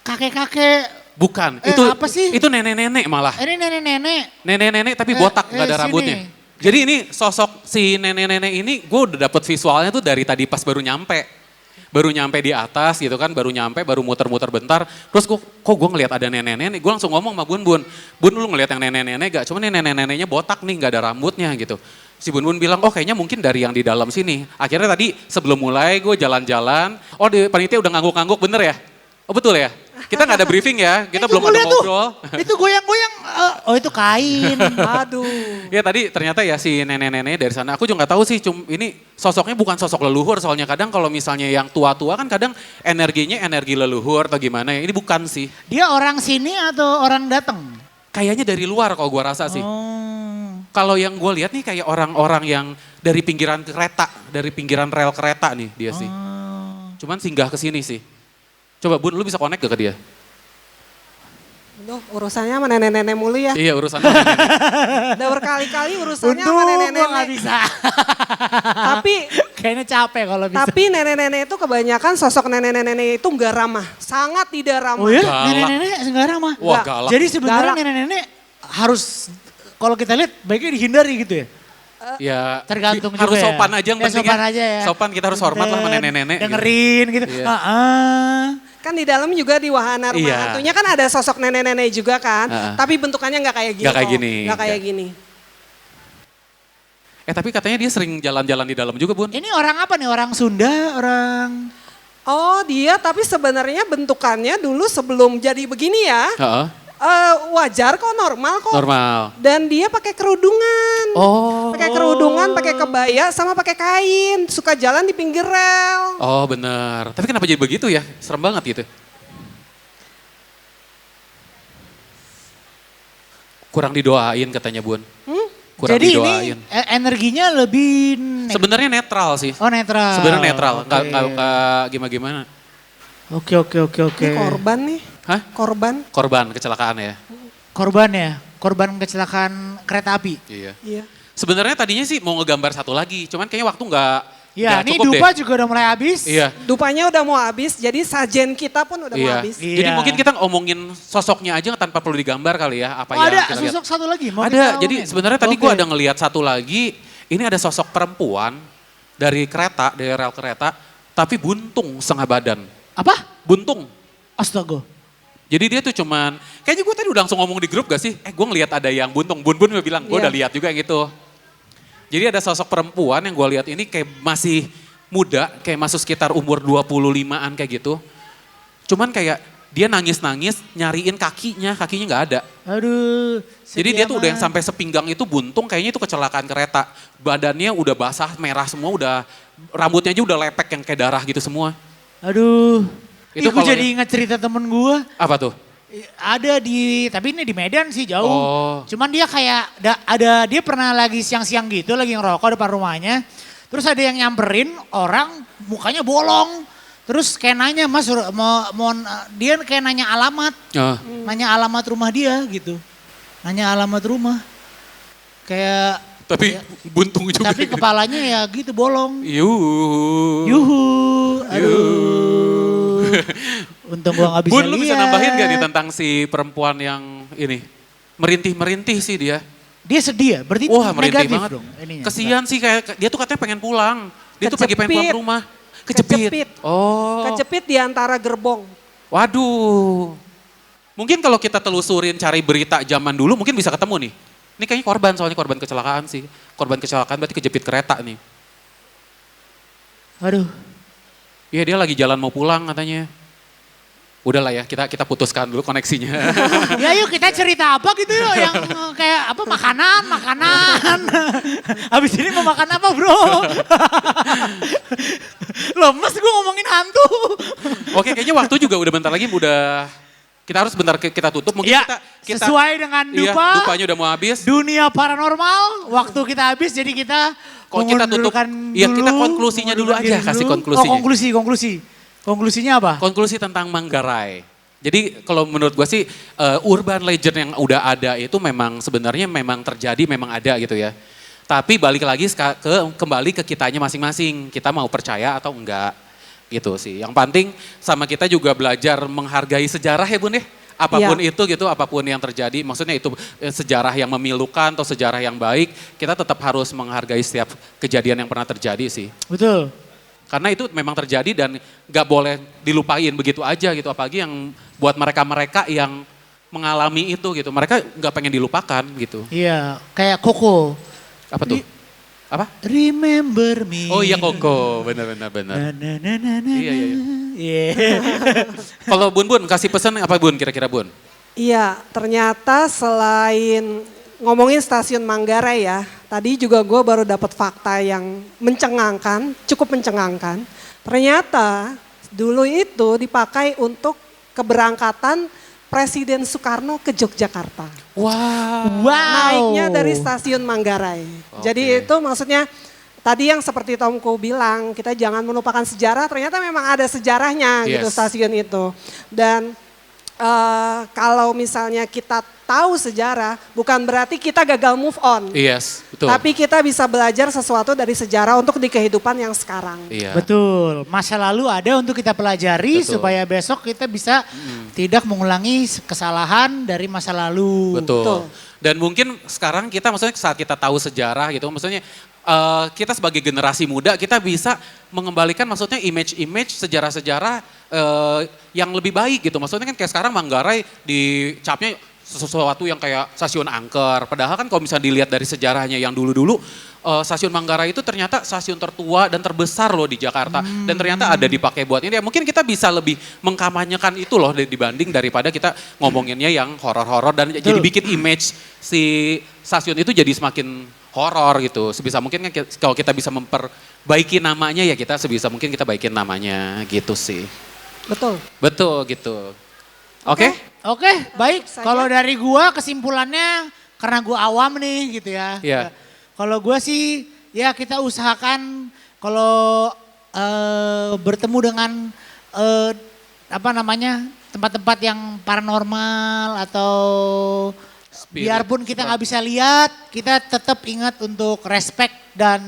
kakek-kakek. Bukan, apa sih? Itu nenek-nenek malah. Ini nenek-nenek. Nenek-nenek tapi botak, gak ada rambutnya. Jadi ini sosok si nenek-nenek ini gue udah dapet visualnya tuh dari tadi pas baru nyampe. Baru nyampe di atas gitu kan, baru muter-muter bentar. Terus kok gue ngeliat ada nenek-nenek, gue langsung ngomong sama Bun lu ngeliat yang nenek-nenek gak? Cuma nenek-neneknya botak nih, gak ada rambutnya gitu. Si Bun Bun bilang, oh kayaknya mungkin dari yang di dalam sini. Akhirnya tadi sebelum mulai gue jalan-jalan, oh di panitia udah ngangguk-ngangguk, bener ya? Oh betul ya? Kita nggak ada briefing ya, kita belum ada ngobrol. Itu goyang-goyang, oh itu kain. Aduh. Ya tadi ternyata ya si nenek-nenek dari sana, aku juga nggak tahu sih, ini sosoknya bukan sosok leluhur, soalnya kadang kalau misalnya yang tua-tua kan kadang energinya energi leluhur atau gimana ya, ini bukan sih. Dia orang sini atau orang datang? Kayaknya dari luar kalau gue rasa sih. Oh. Kalau yang gue lihat nih kayak orang-orang yang dari pinggiran kereta, dari pinggiran rel kereta nih dia sih. Cuman singgah ke sini sih. Coba Bun, lu bisa connect gak ke dia? Aduh, urusannya sama nenek-nenek mulu ya. Iya urusan. Udah berkali-kali urusannya sama Untung gue nenek-nenek. gak bisa. Tapi Kayaknya capek kalau bisa. Tapi nenek-nenek itu kebanyakan sosok nenek-nenek itu nggak ramah, sangat tidak ramah. Oh ya, Galak. nenek-nenek enggak ramah. Wah Enggak. galak. Jadi sebenarnya Galak. nenek-nenek harus, kalau kita lihat baiknya dihindari gitu ya. Ya Tergantung harus juga ya. sopan aja yang Ya, penting sopan aja ya. Sopan kita harus hormat lah sama Dan nenek-nenek. gitu. Dengerin gitu. Iya. Kan di dalam juga di wahana rumah Iya. hantunya kan ada sosok nenek-nenek juga kan. Heeh. Tapi bentukannya nggak kayak gini. Nggak kayak kok. gini. Nggak kayak Nggak. gini. Tapi katanya dia sering jalan-jalan di dalam juga Bun. Ini orang apa nih? Orang Sunda, orang... Oh dia tapi sebenarnya bentukannya dulu sebelum jadi begini ya. Heeh. Wajar kok, normal kok. Normal. Dan dia pakai kerudungan. Oh. Pakai kerudungan, pakai kebaya, sama pakai kain. Suka jalan di pinggir rel. Oh bener. Tapi kenapa jadi begitu ya? Serem banget gitu. Kurang didoain katanya Bun. Kurang Jadi didoain. ini energinya lebih... Sebenarnya netral sih. Oh netral. Sebenarnya netral, Oke. nggak gimana-gimana. Oke. Ini korban nih. Hah? Korban. Korban kecelakaan ya? Korban ya? Korban kecelakaan kereta api. Iya. Iya. Sebenarnya tadinya sih mau ngegambar satu lagi, cuman kayaknya waktu nggak Ya, ini cukup dupa deh. juga udah mulai habis. Iya. Dupanya udah mau habis, jadi sajen kita pun udah mau Iya. habis. Iya. Jadi mungkin kita ngomongin sosoknya aja tanpa perlu digambar kali ya, apa Oh, yang ada kita lihat. sosok satu lagi. Mau Ada, kita jadi omongin? sebenarnya tadi Oke. gue ada ngelihat satu lagi, ini ada sosok perempuan dari kereta, dari rel kereta, tapi buntung setengah badan. Apa? Buntung. Astaga. Jadi dia tuh cuman, kayaknya gue tadi udah langsung ngomong di grup gak sih? Gue ngelihat ada yang buntung, Bun-Bun gue bilang, gue Iya. udah lihat juga yang gitu. Jadi ada sosok perempuan yang gue lihat ini kayak masih muda, kayak masuk sekitar umur 25-an kayak gitu. Cuman kayak dia nangis-nangis nyariin kakinya gak ada. Aduh. Jadi dia tuh udah yang sedih sampai sepinggang itu buntung, kayaknya itu kecelakaan kereta. Badannya udah basah, merah semua, udah rambutnya aja udah lepek yang kayak darah gitu semua. amat. Aduh. Itu Ih, gue kalau jadi ingat cerita temen gue. Apa tuh? Ada di, tapi ini di Medan sih jauh. Oh. Cuman dia kayak, dia pernah lagi siang-siang gitu, lagi ngerokok depan rumahnya. Terus ada yang nyamperin orang mukanya bolong. Terus kayak nanya, mas dia kayak nanya alamat. Ah. Nanya alamat rumah dia gitu. Nanya alamat rumah. Kayak, Tapi buntung juga. tapi kepalanya ya gitu bolong. Yuhu. Aduh. Untung gua gak bisa Bun, lihat. lu bisa nambahin gak nih tentang si perempuan yang ini? Merintih-merintih sih dia. Dia sedih ya? Berarti Wah merintih negatif banget. dong. Ininya. Kesian sih kayak dia tuh katanya pengen pulang. Dia tuh lagi pengen pulang ke Kejepit. rumah. Kejepit. Oh. Kecepit di antara gerbong. Waduh. Mungkin kalau kita telusurin cari berita zaman dulu mungkin bisa ketemu nih. Ini kayaknya korban, soalnya korban kecelakaan sih. Korban kecelakaan berarti kejepit kereta nih. Aduh. Iya dia lagi jalan mau pulang katanya. Udahlah ya, kita putuskan dulu koneksinya. Ya yuk kita cerita apa gitu yuk yang kayak apa makanan. Habis ini mau makan apa bro? Lemes gue ngomongin hantu. Oke, kayaknya waktu juga udah bentar lagi kita harus bentar kita tutup. Mungkin Ya, kita sesuai dengan iya, dupa. dupanya udah mau habis. Dunia paranormal, waktu kita habis jadi kita Kok kita tutup, mengundurkan iya, kita dulu, konklusinya dulu mengundurkan aja, diri kasih dulu. konklusinya. Oh konklusi. Konklusinya apa? Konklusi tentang Manggarai. Jadi kalau menurut gue sih urban legend yang udah ada itu memang sebenarnya memang terjadi, memang ada gitu ya. Tapi balik lagi kembali ke kitanya masing-masing. Kita mau percaya atau enggak gitu sih. Yang penting sama kita juga belajar menghargai sejarah ya Bun ya. Apapun itu gitu, apapun yang terjadi, maksudnya itu sejarah yang memilukan atau sejarah yang baik, kita tetap harus menghargai setiap kejadian yang pernah terjadi sih. Betul. Karena itu memang terjadi dan gak boleh dilupain begitu aja gitu. Apalagi yang buat mereka-mereka yang mengalami itu gitu. Mereka gak pengen dilupakan gitu. Iya, kayak Koko. Apa tuh? Apa? Remember me. Oh iya Koko, benar. Na, na, na, na, na, Iya, iya, iya. Iya. Kalau Bun kasih pesan apa Bun kira-kira Bun? Iya, ternyata selain ngomongin stasiun Manggarai ya, tadi juga gue baru dapat fakta yang mencengangkan, cukup mencengangkan. Ternyata dulu itu dipakai untuk keberangkatan Presiden Soekarno ke Yogyakarta. Wow. Naiknya dari stasiun Manggarai. Jadi itu maksudnya tadi yang seperti Tomku bilang, kita jangan melupakan sejarah, ternyata memang ada sejarahnya gitu Yes. stasiun itu. Dan kalau misalnya kita tahu sejarah, bukan berarti kita gagal move on. Yes, betul. Tapi kita bisa belajar sesuatu dari sejarah untuk di kehidupan yang sekarang. Iya. Betul, masa lalu ada untuk kita pelajari Betul. supaya besok kita bisa tidak mengulangi kesalahan dari masa lalu. Betul. Betul. Dan mungkin sekarang kita maksudnya saat kita tahu sejarah gitu, maksudnya kita sebagai generasi muda kita bisa mengembalikan maksudnya image-image sejarah-sejarah yang lebih baik gitu. Maksudnya kan kayak sekarang Manggarai dicapnya sesuatu yang kayak stasiun angker. Padahal kan kalau misalnya dilihat dari sejarahnya yang dulu-dulu, stasiun Manggarai itu ternyata stasiun tertua dan terbesar loh di Jakarta. Dan ternyata ada dipakai buat ini. Ya, mungkin kita bisa lebih mengkampanyekan itu loh dibanding daripada kita ngomonginnya yang horor-horor. Dan jadi bikin image si stasiun itu jadi semakin horor gitu. Sebisa mungkin kan kalau kita bisa memperbaiki namanya ya kita sebisa mungkin kita baikin namanya gitu sih. Betul. Betul gitu. Oke? Oke, baik. Saja. Kalau dari gua kesimpulannya karena gua awam nih gitu ya. Iya. Kalau gua sih ya kita usahakan kalau bertemu dengan apa namanya tempat-tempat yang paranormal atau Spirit. biarpun kita nggak bisa lihat, kita tetap ingat untuk respect dan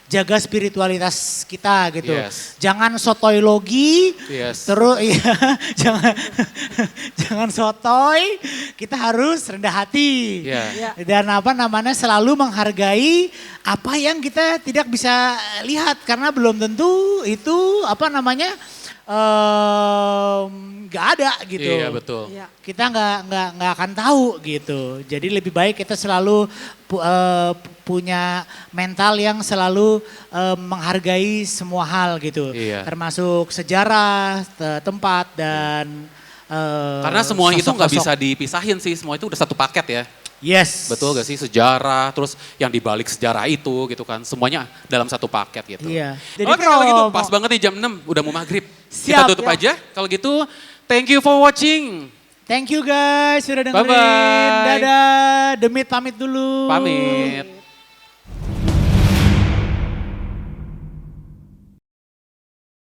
jaga spiritualitas kita gitu. Yes. Jangan sotoy logi, Yes. terus iya, jangan sotoy, kita harus rendah hati. Iya. Ya. Dan apa namanya selalu menghargai apa yang kita tidak bisa lihat karena belum tentu itu apa namanya nggak ada gitu. Iya betul. Iya. Kita nggak akan tahu gitu. Jadi lebih baik kita selalu punya mental yang selalu menghargai semua hal gitu. Iya. Termasuk sejarah, tempat dan Karena semua itu nggak sosok-sosok. bisa dipisahin sih, semua itu udah satu paket ya. Yes. Betul gak sih? Sejarah, terus yang dibalik sejarah itu gitu kan. Semuanya dalam satu paket gitu. Iya. Jadi Oke kalau gitu promo. pas banget nih jam 6 udah mau maghrib. Siap. Kita tutup aja. Kalau gitu thank you for watching. Thank you guys sudah dengerin. Bye-bye. Dadah. Demit pamit dulu. Pamit.